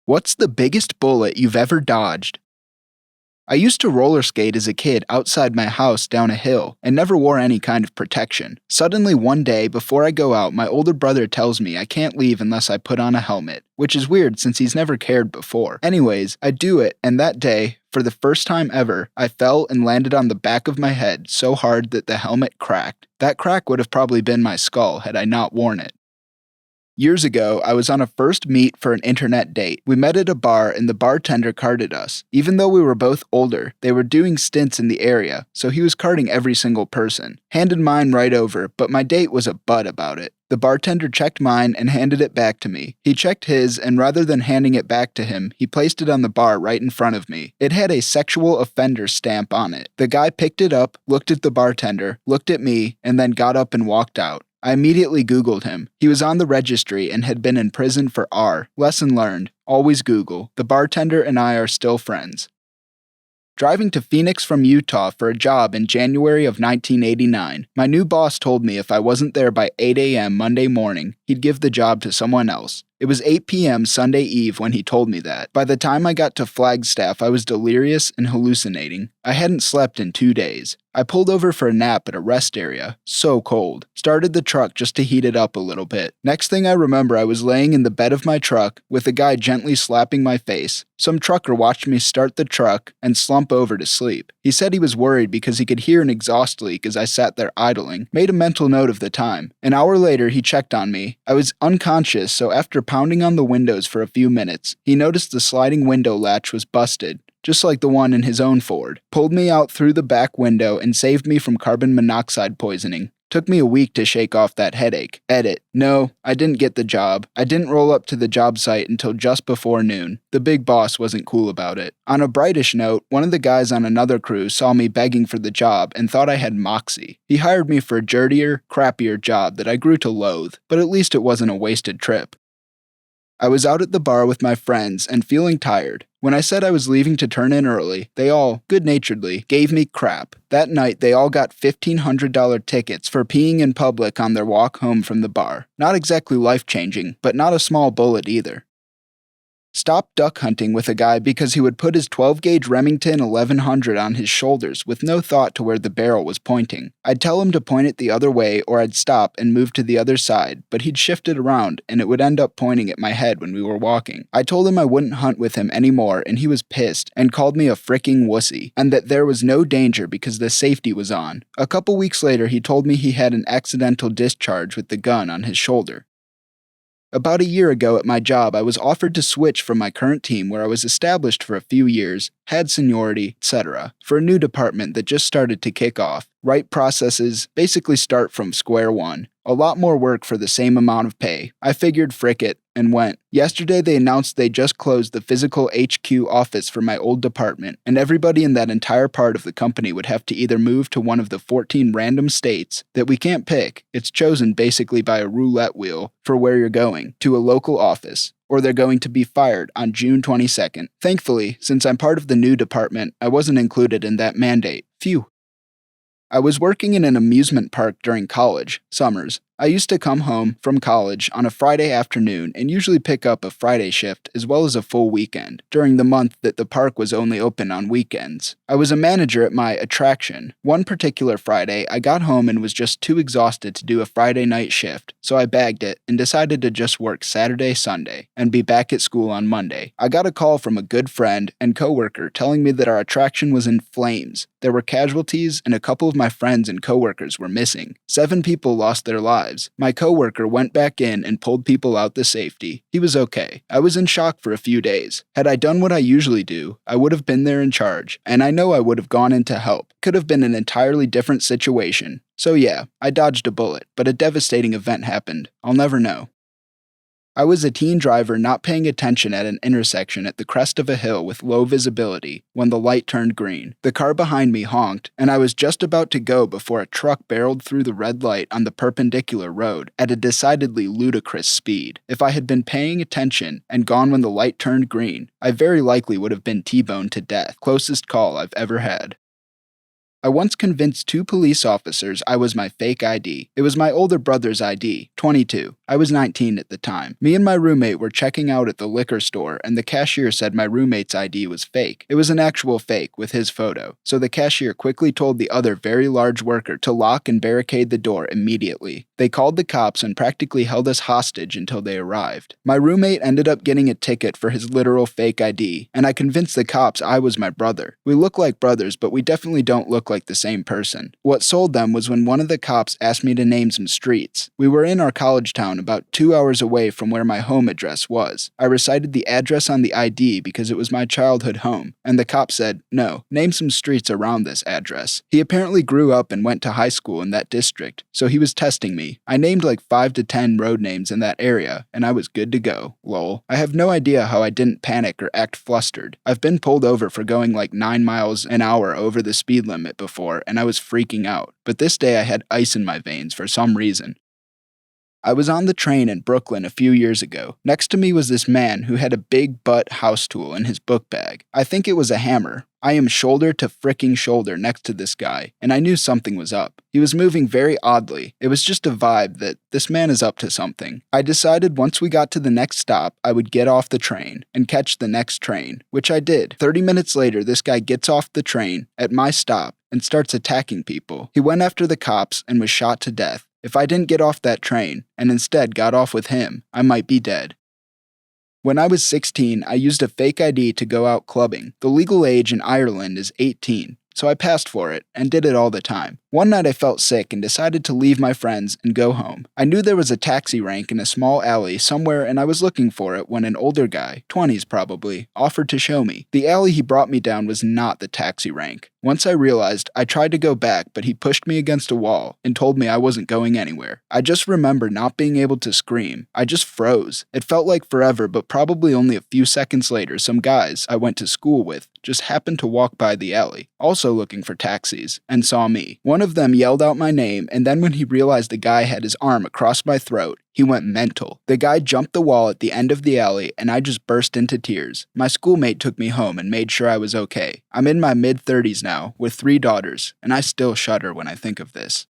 What's the biggest bullet you've ever dodged? I used to roller skate as a kid outside my house down a hill and never wore any kind of protection. Suddenly one day, before I go out, my older brother tells me I can't leave unless I put on a helmet, which is weird since he's never cared before. Anyways, I do it, and that day, for the first time ever, I fell and landed on the back of my head so hard that the helmet cracked. That crack would have probably been my skull had I not worn it. Years ago, I was on a first meet for an internet date. We met at a bar and the bartender carded us. Even though we were both older, they were doing stints in the area, so he was carding every single person. Handed mine right over, but my date was a butt about it. The bartender checked mine and handed it back to me. He checked his, and rather than handing it back to him, he placed it on the bar right in front of me. It had a sexual offender stamp on it. The guy picked it up, looked at the bartender, looked at me, and then got up and walked out. I immediately Googled him. He was on the registry and had been in prison for R. Lesson learned. Always Google. The bartender and I are still friends. Driving to Phoenix from Utah for a job in January of 1989, my new boss told me if I wasn't there by 8 a.m. Monday morning, he'd give the job to someone else. It was 8 p.m. Sunday Eve when he told me that. By the time I got to Flagstaff, I was delirious and hallucinating. I hadn't slept in 2 days. I pulled over for a nap at a rest area. So cold. Started the truck just to heat it up a little bit. Next thing I remember, I was laying in the bed of my truck with a guy gently slapping my face. Some trucker watched me start the truck and slump over to sleep. He said he was worried because he could hear an exhaust leak as I sat there idling. Made a mental note of the time. An hour later, he checked on me. I was unconscious, so after pounding on the windows for a few minutes, he noticed the sliding window latch was busted, just like the one in his own Ford. Pulled me out through the back window and saved me from carbon monoxide poisoning. Took me a week to shake off that headache. Edit. No, I didn't get the job. I didn't roll up to the job site until just before noon. The big boss wasn't cool about it. On a brightish note, one of the guys on another crew saw me begging for the job and thought I had moxie. He hired me for a dirtier, crappier job that I grew to loathe, but at least it wasn't a wasted trip. I was out at the bar with my friends and feeling tired. When I said I was leaving to turn in early, they all, good-naturedly, gave me crap. That night, they all got $1,500 tickets for peeing in public on their walk home from the bar. Not exactly life-changing, but not a small bullet either. Stopped duck hunting with a guy because he would put his 12-gauge Remington 1100 on his shoulders with no thought to where the barrel was pointing. I'd tell him to point it the other way or I'd stop and move to the other side, but he'd shift it around and it would end up pointing at my head when we were walking. I told him I wouldn't hunt with him anymore and he was pissed and called me a fricking wussy, and that there was no danger because the safety was on. A couple weeks later, he told me he had an accidental discharge with the gun on his shoulder. About a year ago at my job, I was offered to switch from my current team where I was established for a few years, had seniority, etc., for a new department that just started to kick off. Right processes, basically start from square one. A lot more work for the same amount of pay. I figured frick it, and went. Yesterday they announced they just closed the physical HQ office for my old department, and everybody in that entire part of the company would have to either move to one of the 14 random states that we can't pick, it's chosen basically by a roulette wheel for where you're going, to a local office, or they're going to be fired on June 22nd. Thankfully, since I'm part of the new department, I wasn't included in that mandate. Phew. I was working in an amusement park during college, summers. I used to come home from college on a Friday afternoon and usually pick up a Friday shift as well as a full weekend, during the month that the park was only open on weekends. I was a manager at my attraction. One particular Friday, I got home and was just too exhausted to do a Friday night shift, so I bagged it and decided to just work Saturday, Sunday, and be back at school on Monday. I got a call from a good friend and coworker telling me that our attraction was in flames. There were casualties and a couple of my friends and coworkers were missing. 7 people lost their lives. My coworker went back in and pulled people out to safety. He was okay. I was in shock for a few days. Had I done what I usually do, I would have been there in charge, and I know I would have gone in to help. Could have been an entirely different situation. So yeah, I dodged a bullet, but a devastating event happened. I'll never know. I was a teen driver not paying attention at an intersection at the crest of a hill with low visibility when the light turned green. The car behind me honked, and I was just about to go before a truck barreled through the red light on the perpendicular road at a decidedly ludicrous speed. If I had been paying attention and gone when the light turned green, I very likely would have been T-boned to death. Closest call I've ever had. I once convinced 2 police officers I was my fake ID. It was my older brother's ID, 22. I was 19 at the time. Me and my roommate were checking out at the liquor store, and the cashier said my roommate's ID was fake. It was an actual fake with his photo. So the cashier quickly told the other very large worker to lock and barricade the door immediately. They called the cops and practically held us hostage until they arrived. My roommate ended up getting a ticket for his literal fake ID, and I convinced the cops I was my brother. We look like brothers, but we definitely don't look like the same person. What sold them was when one of the cops asked me to name some streets. We were in our college town about 2 hours away from where my home address was. I recited the address on the ID because it was my childhood home, and the cop said, "No, name some streets around this address." He apparently grew up and went to high school in that district, so he was testing me. I named like 5 to 10 road names in that area, and I was good to go. Lol. I have no idea how I didn't panic or act flustered. I've been pulled over for going like 9 miles an hour over the speed limit before, and I was freaking out. But this day I had ice in my veins for some reason. I was on the train in Brooklyn a few years ago. Next to me was this man who had a big butt house tool in his book bag. I think it was a hammer. I am shoulder to fricking shoulder next to this guy, and I knew something was up. He was moving very oddly. It was just a vibe that this man is up to something. I decided once we got to the next stop, I would get off the train and catch the next train, which I did. 30 minutes later, this guy gets off the train at my stop and starts attacking people. He went after the cops and was shot to death. If I didn't get off that train, and instead got off with him, I might be dead. When I was 16, I used a fake ID to go out clubbing. The legal age in Ireland is 18, so I passed for it and did it all the time. One night I felt sick and decided to leave my friends and go home. I knew there was a taxi rank in a small alley somewhere and I was looking for it when an older guy, 20s probably, offered to show me. The alley he brought me down was not the taxi rank. Once I realized, I tried to go back, but he pushed me against a wall and told me I wasn't going anywhere. I just remember not being able to scream. I just froze. It felt like forever, but probably only a few seconds later, some guys I went to school with just happened to walk by the alley, also looking for taxis, and saw me. One of them yelled out my name, and then when he realized the guy had his arm across my throat, he went mental. The guy jumped the wall at the end of the alley, and I just burst into tears. My schoolmate took me home and made sure I was okay. I'm in my mid-30s now, with 3 daughters, and I still shudder when I think of this.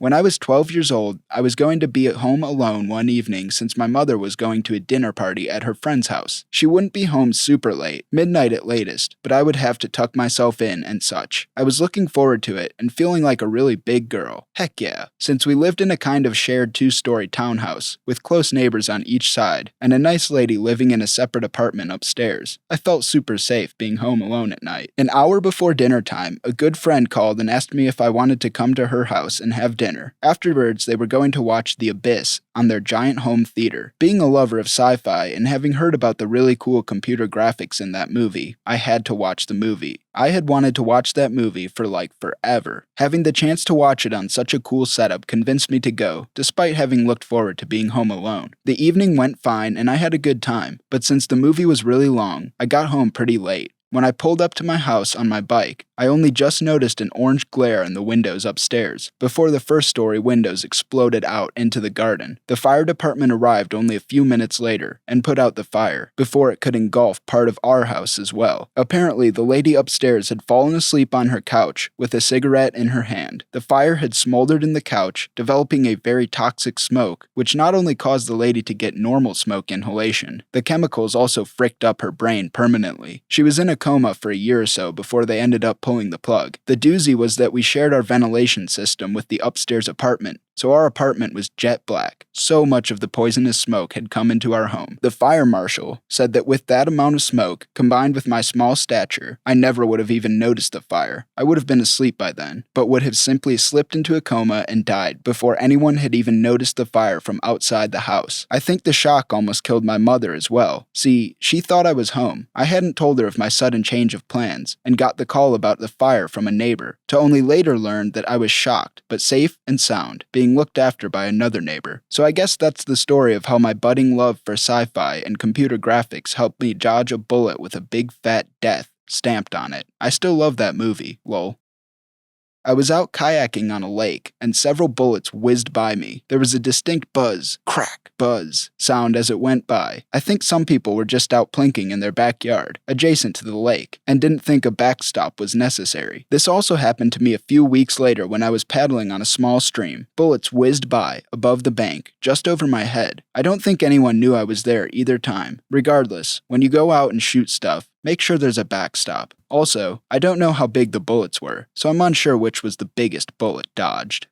When I was 12 years old, I was going to be at home alone one evening since my mother was going to a dinner party at her friend's house. She wouldn't be home super late, midnight at latest, but I would have to tuck myself in and such. I was looking forward to it and feeling like a really big girl. Heck yeah. Since we lived in a kind of shared 2-story townhouse, with close neighbors on each side, and a nice lady living in a separate apartment upstairs, I felt super safe being home alone at night. An hour before dinner time, a good friend called and asked me if I wanted to come to her house and have dinner. Afterwards, they were going to watch The Abyss on their giant home theater. Being a lover of sci-fi and having heard about the really cool computer graphics in that movie, I had to watch the movie. I had wanted to watch that movie for like forever. Having the chance to watch it on such a cool setup convinced me to go, despite having looked forward to being home alone. The evening went fine and I had a good time, but since the movie was really long, I got home pretty late. When I pulled up to my house on my bike, I only just noticed an orange glare in the windows upstairs, before the first-story windows exploded out into the garden. The fire department arrived only a few minutes later and put out the fire, before it could engulf part of our house as well. Apparently, the lady upstairs had fallen asleep on her couch with a cigarette in her hand. The fire had smoldered in the couch, developing a very toxic smoke, which not only caused the lady to get normal smoke inhalation, the chemicals also fricked up her brain permanently. She was in a coma for a year or so before they ended up pulling the plug. The doozy was that we shared our ventilation system with the upstairs apartment, so our apartment was jet black. So much of the poisonous smoke had come into our home. The fire marshal said that with that amount of smoke, combined with my small stature, I never would have even noticed the fire. I would have been asleep by then, but would have simply slipped into a coma and died before anyone had even noticed the fire from outside the house. I think the shock almost killed my mother as well. See, she thought I was home. I hadn't told her of my sudden change of plans, and got the call about the fire from a neighbor, to only later learn that I was shocked, but safe and sound, being looked after by another neighbor. So I guess that's the story of how my budding love for sci-fi and computer graphics helped me dodge a bullet with a big fat death stamped on it. I still love that movie, lol. I was out kayaking on a lake, and several bullets whizzed by me. There was a distinct buzz, crack, buzz, sound as it went by. I think some people were just out plinking in their backyard, adjacent to the lake, and didn't think a backstop was necessary. This also happened to me a few weeks later when I was paddling on a small stream. Bullets whizzed by, above the bank, just over my head. I don't think anyone knew I was there either time. Regardless, when you go out and shoot stuff, make sure there's a backstop. Also, I don't know how big the bullets were, so I'm unsure which was the biggest bullet dodged.